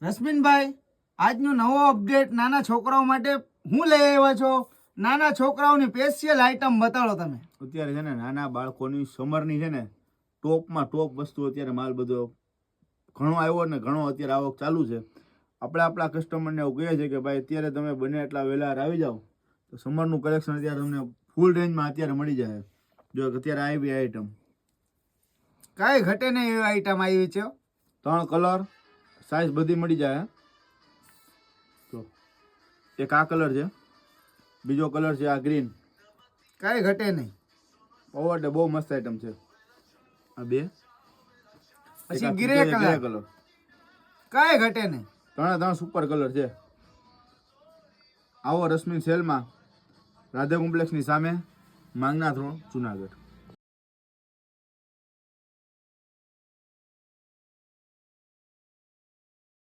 રશ્મિનભાઈ, આજનું નવો અપડેટ નાના છોકરાઓ માટે હું લઈ આવ્યા છો? નાના છોકરાઓની સ્પેશિયલ આઈટમ બતાડો તમે. અત્યારે છે ને નાના બાળકોની સમરની છે ને ટોપમાં ટોપ વસ્તુ અત્યારે માલ બધો ઘણો આવ્યો ને ઘણો અત્યારે આવક ચાલુ છે. આપણે આપણા કસ્ટમરને એવું કહીએ છીએ કે ભાઈ અત્યારે તમે બને એટલા વહેલા આવી જાઓ તો સમરનું કલેક્શન અત્યારે તમને ફૂલ રેન્જમાં અત્યારે મળી જાય. જો અત્યારે આવી આઈટમ કાંઈ ઘટે નહીં એવી આઈટમ આવી છે. 3 કલર સાઇઝ બધી મળી જાય. તો એક આ કલર છે, બીજો કલર છે આ ગ્રીન. કાંઈ ઘટે નહીં. ઓવર બહુ મસ્ત આઈટમ છે. આ બે પછી ગ્રે કલર. કાંઈ ઘટે નહીં. 3 સુપર કલર છે. આવો રશ્મિન સેલમાં રાધે કોમ્પ્લેક્સની સામે માંગનાથ રોડ, જુનાગઢ.